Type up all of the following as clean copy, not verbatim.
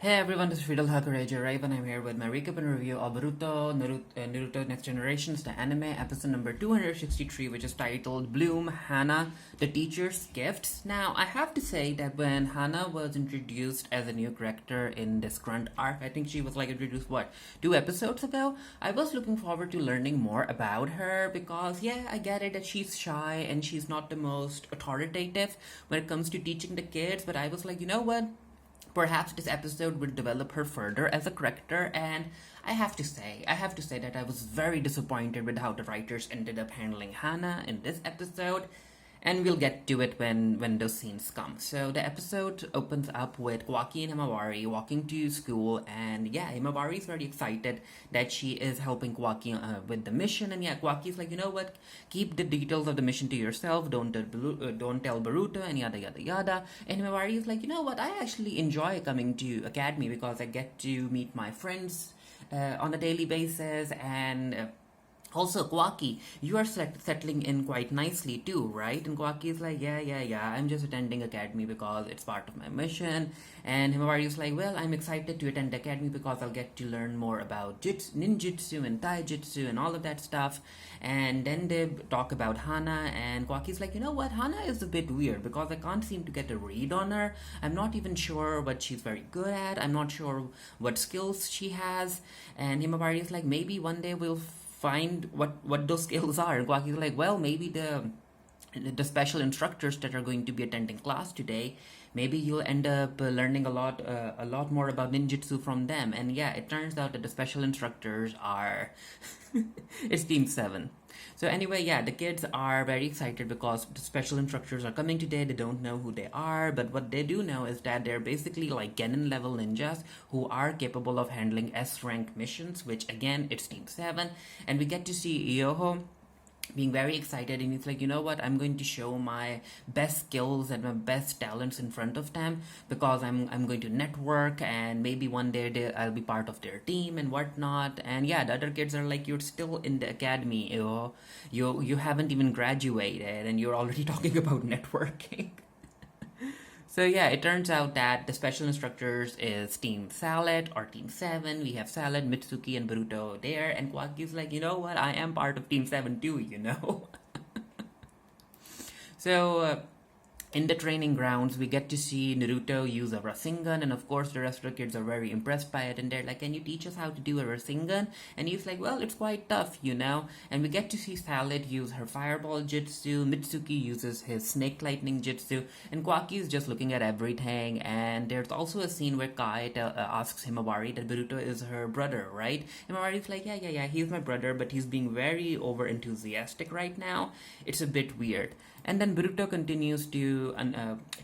Hey everyone, this is Friedel Hakureja Rave, and I'm here with my recap and review of Naruto Next Generations, the anime, episode number 263, which is titled Bloom, Hana, the Teacher's Gifts. Now, I have to say that when Hana was introduced as a new character in this current arc, I think she was introduced, 2 episodes ago? I was looking forward to learning more about her because, yeah, I get it that she's shy and she's not the most authoritative when it comes to teaching the kids, but I was like, you know what? Perhaps this episode would develop her further as a character, and I have to say that I was very disappointed with how the writers ended up handling Hana in this episode, and we'll get to it when those scenes come. So the episode opens up with Kwaki and Himawari walking to school, and yeah, Himawari is very excited that she is helping Kwaki with the mission, and yeah, Kwaki's like, you know what, keep the details of the mission to yourself, don't tell Boruto, and yada yada yada. And Himawari is like, you know what, I actually enjoy coming to Academy because I get to meet my friends on a daily basis, and also, Kwaki, you are settling in quite nicely too, right? And Kwaki is like, yeah, I'm just attending academy because it's part of my mission. And Himawari is like, well, I'm excited to attend academy because I'll get to learn more about ninjutsu and taijutsu and all of that stuff. And then they talk about Hana, and Kwaki's like, you know what, Hana is a bit weird because I can't seem to get a read on her. I'm not even sure what she's very good at. I'm not sure what skills she has. And Himawari is like, maybe one day we'll find what those skills are. And Kwaki's like, well, maybe the special instructors that are going to be attending class today, maybe you'll end up learning a lot more about ninjutsu from them. And yeah, it turns out that the special instructors are it's Team 7. So anyway, yeah, the kids are very excited because the special instructors are coming today. They don't know who they are, but what they do know is that they're basically like Genin level ninjas who are capable of handling S rank missions, which again, it's Team 7. And we get to see Yoho being very excited, and he's like, you know what, I'm going to show my best skills and my best talents in front of them because I'm going to network, and maybe one day I'll be part of their team and whatnot. And yeah, the other kids are like, you're still in the academy, you haven't even graduated and you're already talking about networking. So yeah, it turns out that the special instructors is Team Salad or Team 7. We have Salad, Mitsuki, and Boruto there, and Kwaki's like, you know what, I am part of Team 7 too. So in the training grounds, we get to see Naruto use a Rasengan, and of course, the rest of the kids are very impressed by it. And they're like, "Can you teach us how to do a Rasengan?" And he's like, "Well, it's quite tough. And we get to see Salad use her Fireball Jutsu, Mitsuki uses his Snake Lightning Jutsu, and Kwaki is just looking at everything. And there's also a scene where Kai asks Himawari that Boruto is her brother, right? Himawari's like, "Yeah, he's my brother, but he's being very over enthusiastic right now. It's a bit weird." And then Boruto continues to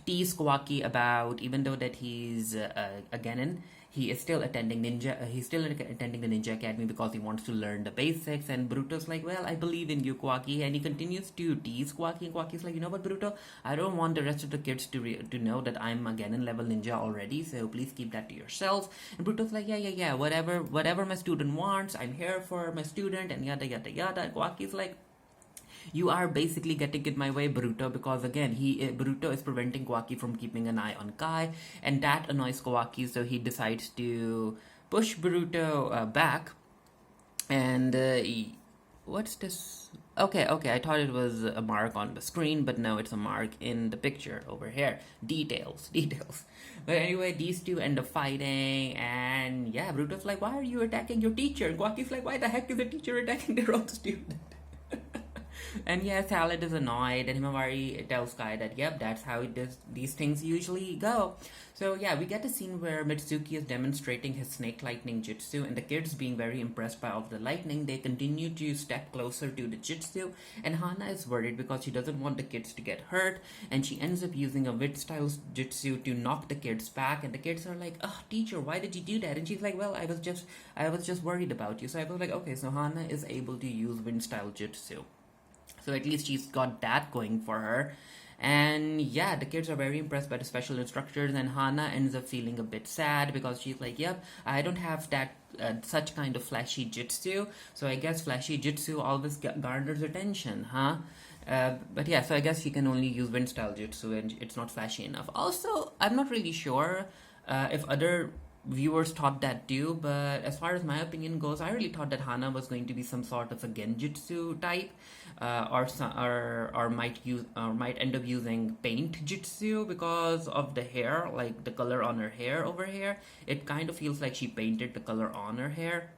tease Kawaki about, even though that he's a genin, he is still attending ninja. He's still attending the ninja academy because he wants to learn the basics. And Boruto's like, "Well, I believe in you, Kawaki." And he continues to tease Kawaki. And Kawaki's like, "You know what, Boruto? I don't want the rest of the kids to know that I'm a genin level ninja already. So please keep that to yourself." And Boruto's like, "Yeah. Whatever my student wants, I'm here for my student." And yada yada yada. And Kawaki's like, you are basically getting in my way, Boruto, because again, Boruto is preventing Kawaki from keeping an eye on Kai, and that annoys Kawaki, so he decides to push Boruto back. And what's this? Okay, I thought it was a mark on the screen, but no, it's a mark in the picture over here. Details. But anyway, these two end up fighting, and yeah, Boruto's like, "Why are you attacking your teacher?" And Kawaki's like, "Why the heck is the teacher attacking their own student?" And yeah, Salad is annoyed, and Himawari tells Kai that, yep, that's how these things usually go. So yeah, we get a scene where Mitsuki is demonstrating his Snake Lightning Jutsu, and the kids, being very impressed by all the lightning, they continue to step closer to the Jutsu, and Hana is worried because she doesn't want the kids to get hurt, and she ends up using a wind-style Jutsu to knock the kids back, and the kids are like, "Oh, teacher, why did you do that?" And she's like, "Well, I was just worried about you." So I was like, okay, so Hana is able to use wind-style Jutsu. So at least she's got that going for her. And yeah, the kids are very impressed by the special instructors, and Hana ends up feeling a bit sad because she's like, yep, I don't have that such kind of flashy jutsu, so I guess flashy jutsu always garners attention, huh? But yeah, so I guess she can only use wind style jutsu and it's not flashy enough. Also, I'm not really sure if other viewers thought that too, but as far as my opinion goes, I really thought that Hana was going to be some sort of a genjutsu type, or might end up using paint jutsu because of the hair, like the color on her hair over here. It kind of feels like she painted the color on her hair,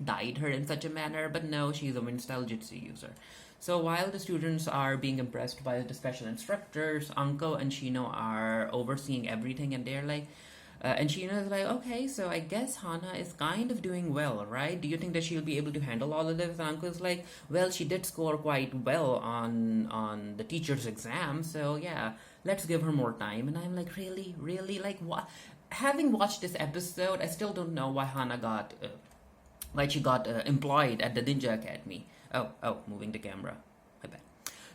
dyed her in such a manner, but no, she's a wind style jutsu user. So while the students are being impressed by the special instructors, Anko and Shino are overseeing everything, and they're like, and Sheena is like, okay, so I guess Hana is kind of doing well, right? Do you think that she'll be able to handle all of this? And Uncle is like, well, she did score quite well on the teacher's exam, so yeah, let's give her more time. And I'm like, really, really, like what? Having watched this episode, I still don't know why Hana got, why she got employed at the Ninja Academy. Moving the camera. My bad.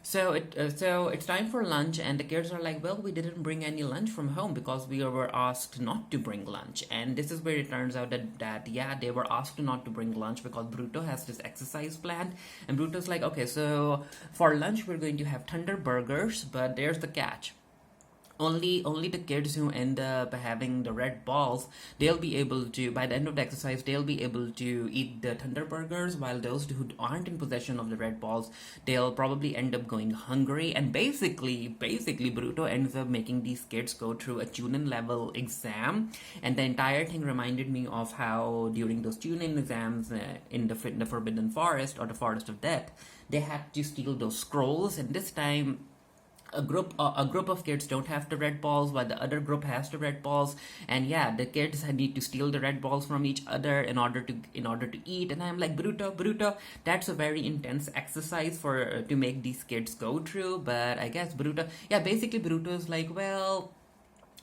So it's time for lunch, and the kids are like, well, we didn't bring any lunch from home because we were asked not to bring lunch. And this is where it turns out that yeah, they were asked not to bring lunch because Bruto has this exercise planned, and Bruto's like, okay, so for lunch we're going to have Thunder burgers, but there's the catch. Only the kids who end up having the red balls, they'll be able to, by the end of the exercise, they'll be able to eat the Thunder burgers, while those who aren't in possession of the red balls, they'll probably end up going hungry. And basically Bruto ends up making these kids go through a Chunin level exam, and the entire thing reminded me of how during those Chunin exams in the Forbidden Forest, or the Forest of Death, they had to steal those scrolls, and this time a group of kids don't have the red balls, while the other group has the red balls. And yeah, the kids need to steal the red balls from each other in order to eat. And I'm like, Bruto, that's a very intense exercise for to make these kids go through. But I guess basically Bruto's like, well,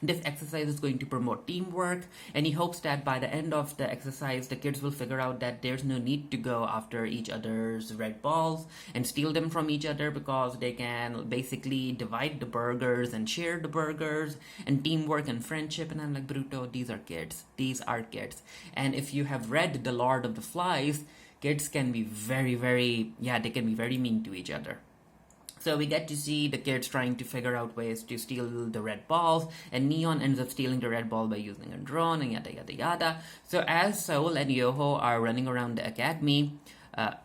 this exercise is going to promote teamwork, and he hopes that by the end of the exercise, the kids will figure out that there's no need to go after each other's red balls and steal them from each other, because they can basically divide the burgers and share the burgers, and teamwork and friendship. And I'm like, Bruto, these are kids. And if you have read The Lord of the Flies, kids can be very, very, they can be very mean to each other. So we get to see the kids trying to figure out ways to steal the red balls, and Neon ends up stealing the red ball by using a drone, and yada yada yada. So as Soul and Yoho are running around the academy,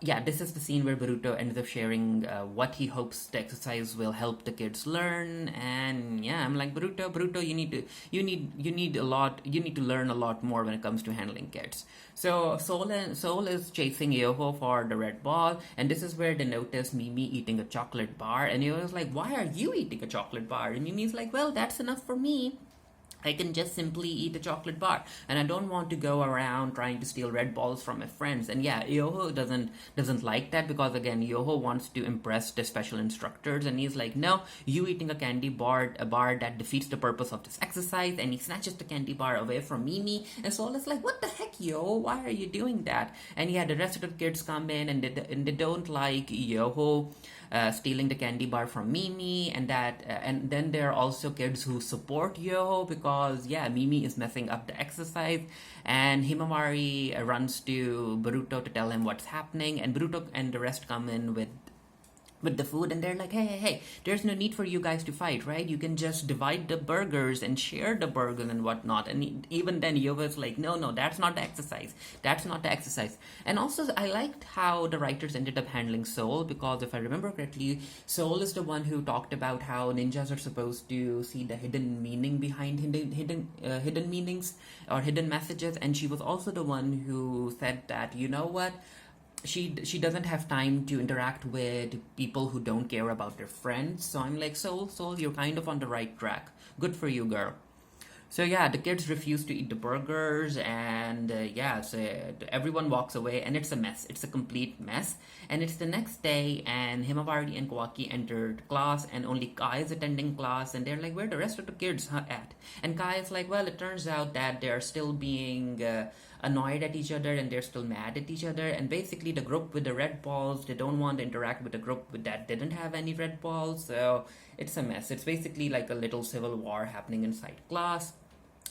this is the scene where Boruto ends up sharing what he hopes the exercise will help the kids learn. And yeah, I'm like, Boruto, you need to learn a lot more when it comes to handling kids. So Soul is chasing Yoho for the red ball, and this is where they notice Mimi eating a chocolate bar, and Yoho's like, why are you eating a chocolate bar? And Mimi's like, well, that's enough for me. I can just simply eat a chocolate bar, and I don't want to go around trying to steal red balls from my friends. And yeah, Yoho doesn't like that, because again, Yoho wants to impress the special instructors, and he's like, no, you eating a bar that defeats the purpose of this exercise. And he snatches the candy bar away from Mimi, and Soul is like, what the heck, Yoho, why are you doing that? And yeah, the rest of the kids come in, and they don't like Yoho stealing the candy bar from Mimi, and then there are also kids who support Yoho, because yeah, Mimi is messing up the exercise, and Himawari runs to Boruto to tell him what's happening, and Boruto and the rest come in with the food, and they're like, hey, there's no need for you guys to fight, right? You can just divide the burgers and share the burgers and whatnot. And even then, Yova's like, no, that's not the exercise. And also, I liked how the writers ended up handling Soul, because if I remember correctly, Soul is the one who talked about how ninjas are supposed to see the hidden meaning behind hidden meanings or hidden messages, and she was also the one who said that, you know what, she doesn't have time to interact with people who don't care about their friends. So I'm like, Soul, you're kind of on the right track. Good for you, girl. So yeah, the kids refuse to eat the burgers, and so everyone walks away, and it's a mess. It's a complete mess. And it's the next day, and Himawari and Kawaki entered class, and only Kai is attending class, and they're like, where are the rest of the kids at? And Kai is like, well, it turns out that they're still being annoyed at each other, and they're still mad at each other. And basically, the group with the red balls, they don't want to interact with the group that didn't have any red balls. So it's a mess. It's basically like a little civil war happening inside class.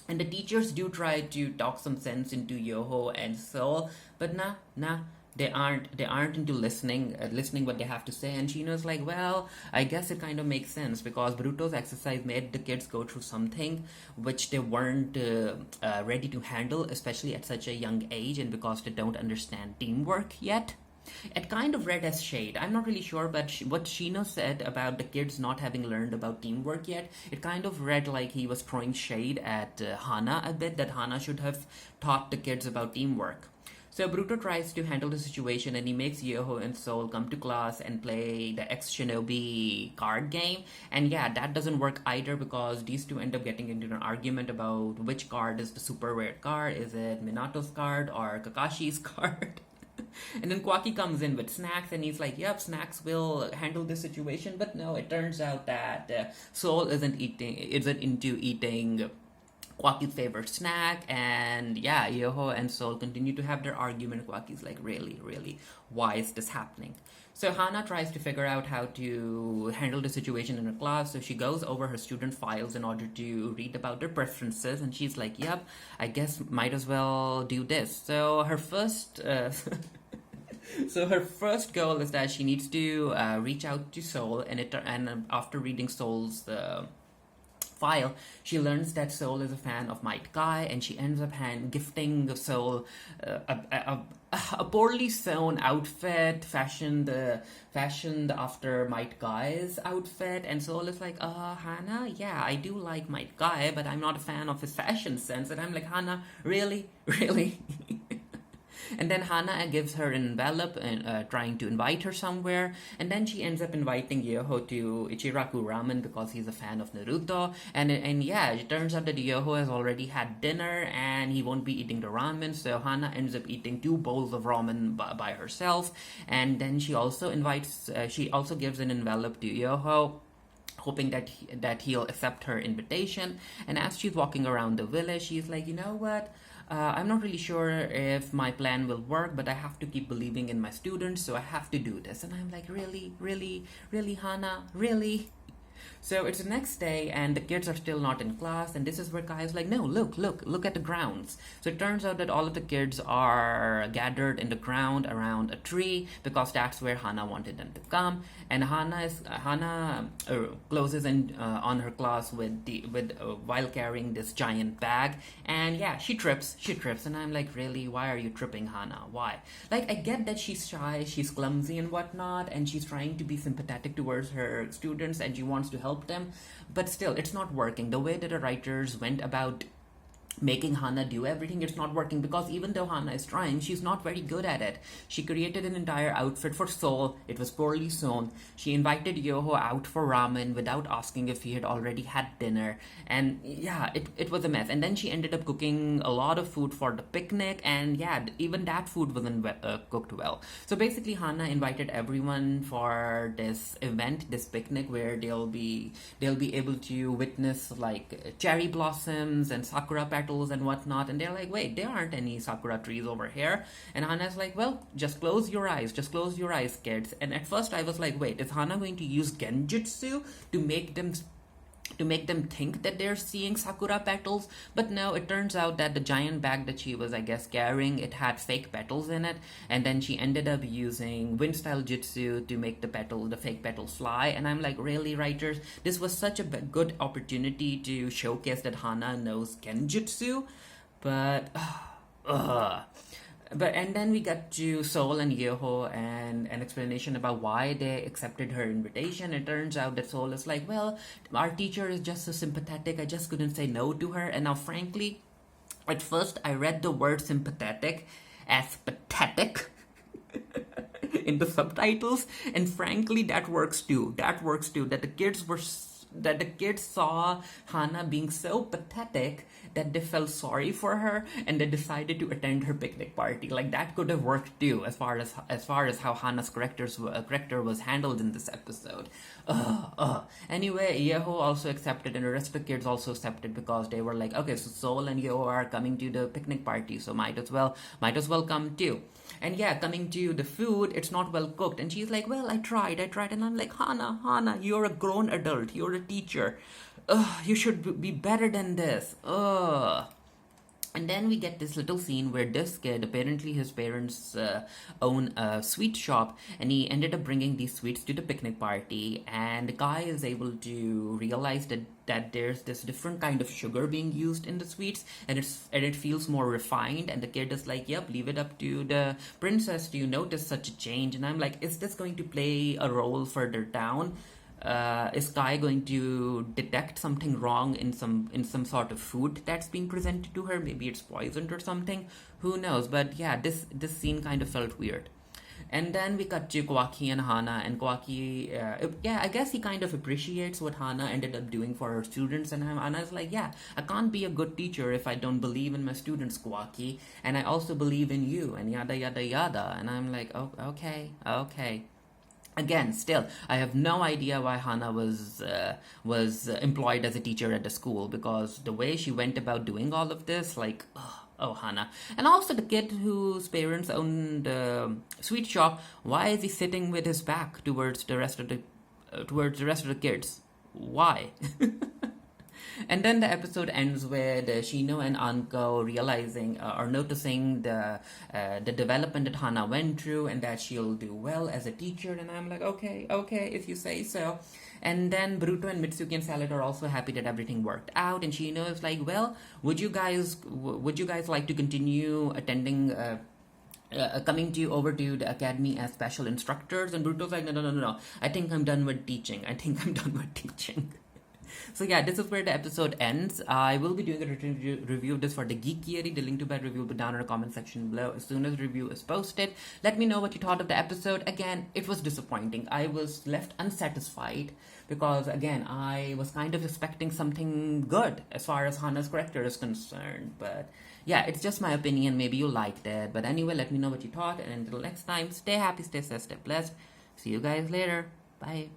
And the teachers do try to talk some sense into Yoho and Soul, but nah, they aren't into listening what they have to say. And Shino's like, well, I guess it kind of makes sense because Bruto's exercise made the kids go through something which they weren't ready to handle, especially at such a young age, and because they don't understand teamwork yet. It kind of read as shade. I'm not really sure, but what Shino said about the kids not having learned about teamwork yet, it kind of read like he was throwing shade at Hana a bit, that Hana should have taught the kids about teamwork. So Bruto tries to handle the situation, and he makes Yoho and Soul come to class and play the ex-Shinobi card game. And yeah, that doesn't work either because these two end up getting into an argument about which card is the super rare card. Is it Minato's card or Kakashi's card? And then Kwaki comes in with snacks, and he's like, "Yep, snacks will handle this situation." But no, it turns out that Soul isn't into eating Kwaki's favorite snack, and yeah, Yoho and Soul continue to have their argument. Kwaki's like, "Really, really, why is this happening?" So Hana tries to figure out how to handle the situation in her class. So she goes over her student files in order to read about their preferences, and she's like, "Yep, I guess might as well do this." So her first so her first goal is that she needs to reach out to Soul, and after reading Soul's file, she learns that Soul is a fan of Might Guy, and she ends up gifting Soul a poorly sewn outfit fashioned after Might Guy's outfit. And Soul is like, Hana, yeah, I do like Might Guy, but I'm not a fan of his fashion sense. And I'm like, Hana, really? Really? And then Hana gives her an envelope and trying to invite her somewhere. And then she ends up inviting Yoho to Ichiraku Ramen because he's a fan of Naruto. And yeah, it turns out that Yoho has already had dinner and he won't be eating the ramen. So Hana ends up eating 2 bowls of ramen by herself. And then she also gives an envelope to Yoho, hoping that he'll accept her invitation. And as she's walking around the village, she's like, you know what? I'm not really sure if my plan will work, but I have to keep believing in my students, so I have to do this. And I'm like, really, really, really, Hana, really? So it's the next day, and the kids are still not in class, and this is where Kai is like, no, look at the grounds. So it turns out that all of the kids are gathered in the ground around a tree because that's where Hana wanted them to come. And Hana closes in on her class while carrying this giant bag, and yeah, she trips, and I'm like, really, why are you tripping, Hana? Why? Like, I get that she's shy, she's clumsy and whatnot, and she's trying to be sympathetic towards her students, and she wants to help them, but still, it's not working. The way that the writers went about making Hana do everything, it's not working, because even though Hana is trying, she's not very good at it. She created an entire outfit for Soul. It was poorly sewn. She invited Yoho out for ramen without asking if he had already had dinner, and yeah, it was a mess. And then she ended up cooking a lot of food for the picnic, and yeah, even that food wasn't cooked well. So basically, Hana invited everyone for this event, this picnic, where they'll be able to witness like cherry blossoms and sakura petals and whatnot. And they're like, wait, there aren't any sakura trees over here. And Hana's like, well, just close your eyes, kids. And at first I was like, wait, is Hana going to use genjutsu to make them think that they're seeing sakura petals? But no, it turns out that the giant bag that she was, I guess, carrying, it had fake petals in it, and then she ended up using wind style jutsu to make the fake petals fly. And I'm like, really, writers, this was such a good opportunity to showcase that Hana knows genjutsu, but and then we got to Soul and Yoho and an explanation about why they accepted her invitation. It turns out that Soul is like, well, our teacher is just so sympathetic, I just couldn't say no to her. And now, frankly, at first I read the word sympathetic as pathetic in the subtitles, and frankly, that works too. That the kids saw Hana being so pathetic that they felt sorry for her and they decided to attend her picnic party. Like, that could have worked too, as far as how Hana's character was handled in this episode. Anyway, Yoho also accepted, and the rest of the kids also accepted, because they were like, okay, so Soul and Yoho are coming to the picnic party, so might as well come too. And yeah, coming to the food, it's not well cooked. And she's like, well, I tried. And I'm like, Hana, you're a grown adult. You're a teacher. You should be better than this. And then we get this little scene where this kid, apparently his parents own a sweet shop, and he ended up bringing these sweets to the picnic party. And the guy is able to realize that there's this different kind of sugar being used in the sweets, and it feels more refined. And the kid is like, "Yep, leave it up to the princess. Do you notice such a change?" And I'm like, is this going to play a role further down? Is Kai going to detect something wrong in some sort of food that's being presented to her? Maybe it's poisoned or something. Who knows? But yeah, this scene kind of felt weird. And then we cut to Kwaki and Hana, and Kwaki, yeah, I guess he kind of appreciates what Hana ended up doing for her students, and Hana's like, yeah, I can't be a good teacher if I don't believe in my students, Kwaki, and I also believe in you, and yada yada yada, and I'm like, oh, okay, okay. Again, still, I have no idea why Hana was employed as a teacher at the school, because the way she went about doing all of this, like, oh, Hana. And also the kid whose parents owned the sweet shop, why is he sitting with his back towards the rest of the kids? Why? And then the episode ends with Shino and Anko realizing or noticing the development that Hana went through, and that she'll do well as a teacher. And I'm like, okay, if you say so. And then Boruto and Mitsuki and Salad are also happy that everything worked out. And Shino is like, well, would you guys like to continue attending? Coming to you over to the academy as special instructors? And Bruto's like, no. I think I'm done with teaching. So yeah, this is where the episode ends. I will be doing a review of this for the Geek Theory. The link to that review will be down in the comment section below as soon as the review is posted. Let me know what you thought of the episode. Again, it was disappointing. I was left unsatisfied because, again, I was kind of expecting something good as far as Hana's character is concerned. But yeah, it's just my opinion. Maybe you liked it. But anyway, let me know what you thought. And until next time, stay happy, stay safe, stay blessed. See you guys later. Bye.